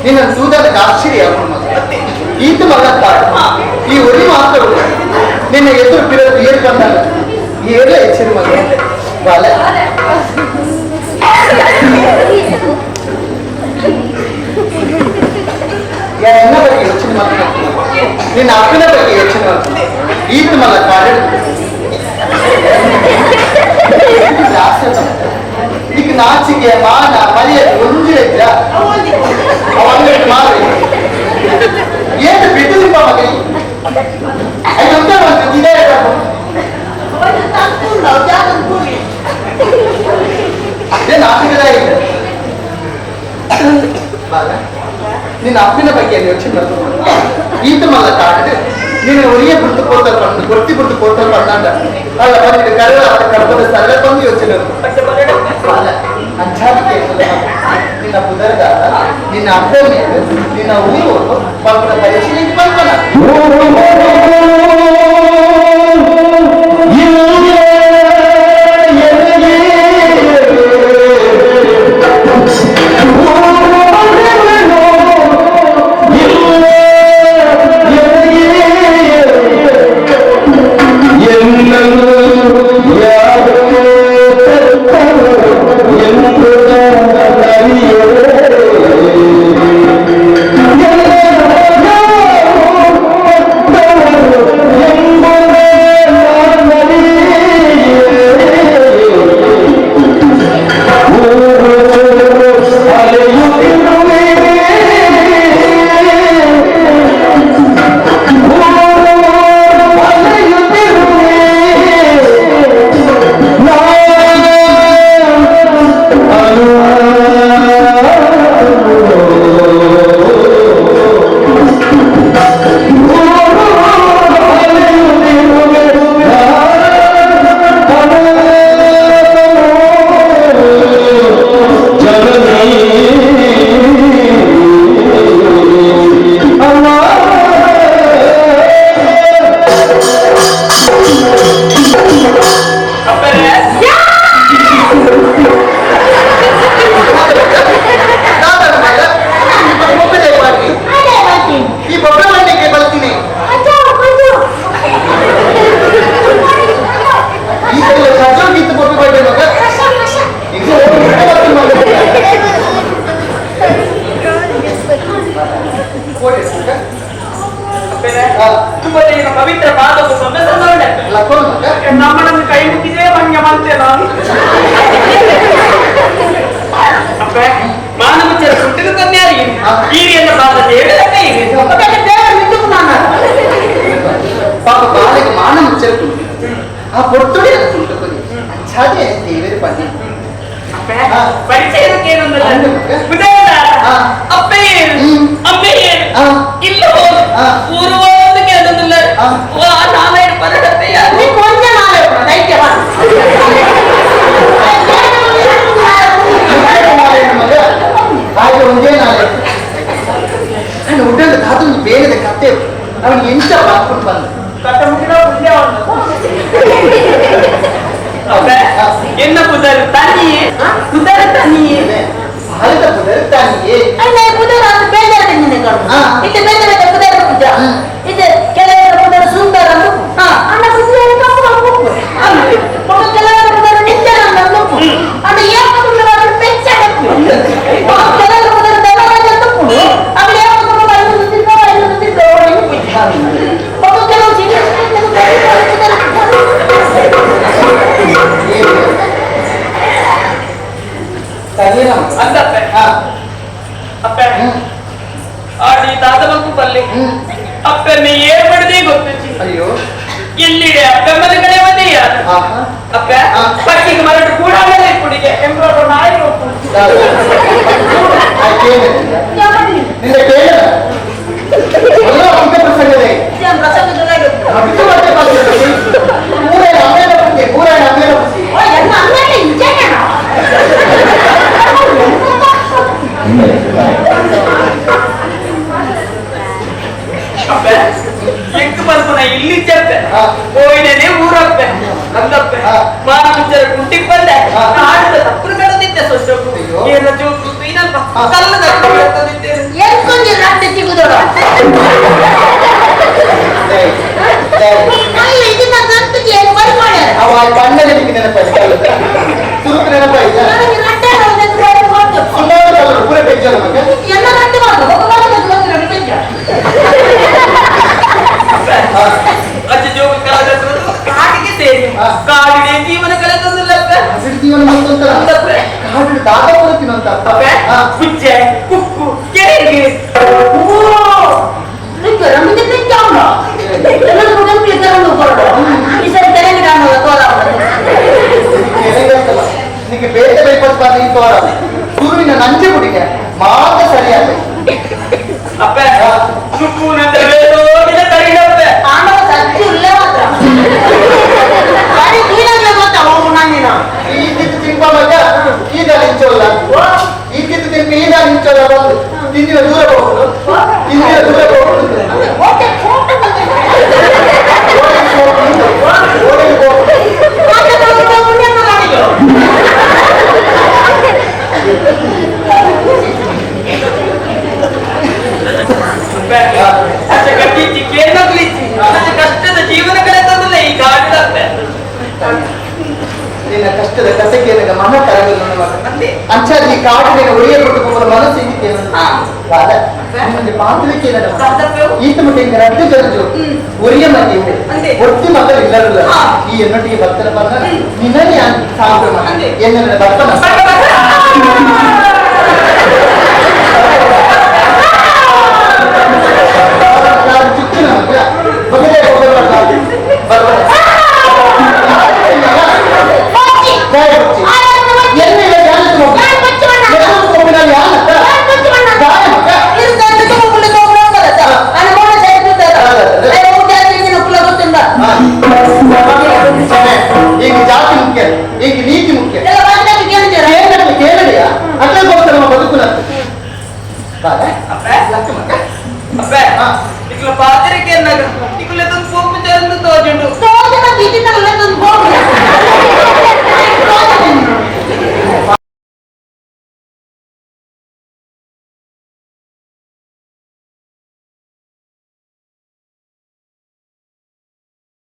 ನಿನ್ನ ಸೂದನಕ್ಕೆ ಆಶ್ಚರ್ಯ ಈತ ಮಗತ್ತ ಈ ಒಲಿ ಮಾತ್ರಗಳು ನಿನ್ನ ಎದುರು ಬಿರೋದು ಏರ್ ಬಂದಾಗ ಏರೇ ಹೆಚ್ಚಿನ ಮಗ ಬಾಲ ಎನ್ನ ಬಗ್ಗೆ ಹೆಚ್ಚಿನ ಮಾತು ನಿನ್ನ ಅಪ್ಪನ ಬಗ್ಗೆ ಹೆಚ್ಚಿನ ಮಾತು ಈತ ಮಗ ಕಾರಣ ಈಗ ನಾಚಿಕೆ ಮಾನ ಮರ್ಯಾದೆ ಒಂದೇ ಇದ್ರ ಅವನ್ನಿಟ್ಟು ಮಾರಿ ಏನು ಬಿಟ್ಟು ನಿಮ್ಮ ಮಗನಿ ಐದಂತ ಒಂದು ಇದೇ ಅದೇ ನಾಚಿಕದ ಇದೆ ನಿನ್ನ ಅಪ್ಪಿನ ಬಗ್ಗೆ ಯೋಚನೆ ಈತ ಮಲ್ಲ ಕಾಡು ನೀನು ಒರಿಯ ಬಿಟ್ಟು ಕೋತಲ್ ಪಂಡು ಗೊತ್ತಿ ಬಿಟ್ಟು ಕೋತಲ್ ಪಂಡ ಅಲ್ಲ ಬಂದಿದ್ದು ಕರಳ ಕಡಪದ ಸ್ಥಳ ಬಂದು ಯೋಚನೆ ಅಂಚಾದಿಕೆ ನಿನ್ನ ಪುದರದ ನಿನ್ನ ಅಪ್ಪ ಮೇಲೆ ನಿನ್ನ ಊರು ಮಕ್ಕಳ ಪರಿಶೀಲಿಸಿ ಬಂದನ ಪವಿತ್ರ ಪಾದವು ನಮ್ಮನ್ನು ಕೈ ಮುಗಿದೇ ಭಂಗ್ಯ ಮಾಡ್ತೇನೆ ನಾನು ಅಪ್ಪ ಮಾನವ ಹುಟ್ಟಿದ ಕನ್ಯಾರಿ ಹೀರಿಯನ್ನ ಪಾದ ದೇವರ ಕೈಗೆ ಪಾಪ ಬಾಲಿಗೆ ಮಾನವ ಚೆಲ್ತು ಆ ಪೊರ್ತೊಡೆ ಅಚ್ಚಾದೆ ದೇವರ ಪದಿ ಪರಿಚಯಕ್ಕೆ ಅಪ್ಪಯ್ಯ ಅಪ್ಪಯ್ಯ ಇಲ್ಲ ಊರು ಅದೊಂದಿಲ್ಲ ನಾಳೆ ಪರಡಪ್ಪಯ್ಯ ಕೊಂಚ ನಾಳೆ ದೈತ್ಯ ಹಾಗೆ ಒಂದೇ ನಾಳೆ ನಾನು ಉಡ್ಡದ ಧಾತೊಂದು ಬೇರೆದ ಕತ್ತೆ ಅವನಿಗೆ ಎಂಚ ಹಾಕ್ಬಿಟ್ಟು ಬಂದ ಕಟ್ಟ ಮುಗಿದ என்ன புதர் தண்ணியே புதர் தண்ணியே ಭಾರತ புதர் தண்ணியே ಅಲ್ಲ புதர் ಅದು ಬೇಜಾರ ತಣ್ಣಿನೇ ಕಾಣು ಇದು ಬೇಜಾರ புதர் ಪೂಜಾ ಇದು ಕೆಲವರ புதர் ಸುಂದರ ಅಣ್ಣ புதರ್ ಕಪ್ಪು ಕಪ್ಪು ಅಣ್ಣ ಕೆಲವರ புதர் ನಿತ್ಯನ ಕಪ್ಪು ಅಣ್ಣ ಯಾಕೆ புதರ್ ಅದು ಪೆಚ್ಚ ಕಪ್ಪು ಕೆಲವರ புதರ್ ದವರ ಕಪ್ಪು ಅವಳು ಯಾಕೆ ಕಪ್ಪು ಐದು ತಿರ್ಕೋ ಒಬ್ಬ ಕೆಲವು ಸಿಗಿ ಆಡಿ ದಾದವಂಕು ಬಲ್ಲೆ ಅಪ್ಪೆಮ್ಮೆ ಏರ್ಪಡದೆ ಗೊತ್ತಿಚ್ಚಿ ಅಯ್ಯೋ ಎಲ್ಲಿಡೆ ಅಪ್ಪೆಮ್ಮನ ಕಡೆ ಮನೆ ಅಪ್ಪ ಪಕ್ಕಿಗೆ ಮರಡು ಕೂಡ ಕುಡಿಗೆ ಎಂಬ ನಾಯಿ ನಿನ್ನ ಕೇಳ ಪ್ರಸಂಗದೇ ಎಂಟು ಬರ್ಪನ ಇಲ್ಲಿ ಚೆಪ್ಪೆ ಹೋಯ್ನೇನೆ ಊರಪ್ಪೆ ನಂದಪ್ಪೆ ಮಾನ ಮುಂಚೆ ಕುಂಟಿಗೆ ಬಂದೆ ಆಡಿದ ತಪ್ಪು ಬೆಳೆದಿದ್ದೆ ಸೊಸೆಗೂ ಏನು ಜೋಕು ಇನ್ನಲ್ಪ ಸಲ್ಲದ ಎಲ್ಕೊಂಡಿ ರಾತ್ರಿ ಸಿಗುದೋಡ ಇದನ್ನ ಗಂಟುಗೆ ಏನು ಬರ್ಕೊಳ್ಳಿ ಅವ ಕಣ್ಣಲ್ಲಿ ನಿಮಗೆ ನೆನಪಾಯ್ತು ಸುರುಕು ನೆನಪಾಯ್ತು ನನಗೆ ರಟ್ಟೆ ಹೊಡೆದು ಹೊರಟು ಸುಮಾರು ಪೂರ ಬೆಜ್ಜಲ್ಲ ಮಗ ಎಲ್ಲ ರಟ್ಟೆ ಮಾಡ್ದು ಹೋಗಬಾರದು ಬೆಜ್ಜ ಅಜ್ಜ ಜೋಗ ಕಾಡಿಗೆ ಸೇರಿ ಕಾಡಿಗೆ ಜೀವನ ಕಳೆದೊಂದಿಲ್ಲಪ್ಪ ಜೀವನ ಮತ್ತೊಂದಲ್ಲ ಕಾಡಿನ ದಾದ ಕೊಡುತ್ತೀನಂತ ಪುಚ್ಚೆ ಕುಕ್ಕು ಕೆರೆಗೆ ನಿನಗೆ ಬೇರೆ ಬೇಕಂತ ಈ ತೋರ ಗುರುವಿನ ನಂಜೆ ಗುಡಿಗೆ ಮಾತ್ರ ಸರಿಯಾದ ಅಪ್ಪ ಸುಕ್ಕು ನಂತರ ಕರಿಡಪ್ಪೆ ಆಮೇಲೆ ಸಜ್ಜಿ ಇಲ್ಲೇ ಮಾತ್ರ ಗಾಡಿ ನೀನಾಗ್ಲೇ ಗೊತ್ತಾ ಹೋಗು ನಾನಿನ ಈ ತಿದ್ದು ತಿಂಪ ಮಗ ಈಗ ನಿಂಚೋಲ್ಲ ಈ ತಿದ್ದು ತಿಂಪ ಈಗ ನಿಂಚೋಲ್ಲ ಬಂದು ತಿಂದಿನ ದೂರ ಹೋಗುದು ತಿಂದಿನ ದೂರ ಹೋಗುದು ಓಕೆ ಫೋಟೋ ಕಷ್ಟದ ಜೀವನ ಕಳೆದಲ್ಲ ಈ ಕಾಡಿನಪ್ಪೆ ನಿನ್ನ ಕಷ್ಟದ ಕಸಕ್ಕೆ ನನಗೆ ಮನ ಕರಗಲು ನನ್ನ ಮಗ ಅಂಚಾದ ಈ ಕಾಡಿನ ಒಳಿಯ ಕೊಟ್ಟು ಮನಸ್ಸು ನಿಮಗೆ ಪಾತ್ರಕ್ಕೆ ಈತ ಮಟ್ಟಿಗೆ ರದ್ದು ಜನರು ಒರಿಯ ಮಧ್ಯೆ ಒಟ್ಟು ಮಕ್ಕಳು ಇಲ್ಲರಲ್ಲ ಈ ಎನ್ನೊಟ್ಟಿಗೆ ಭಕ್ತರ ಬಂದ ನಿನ್ನಲ್ಲಿ ಸಾಂಕ್ರಮ ಎನ್ನ ಭಕ್ತನ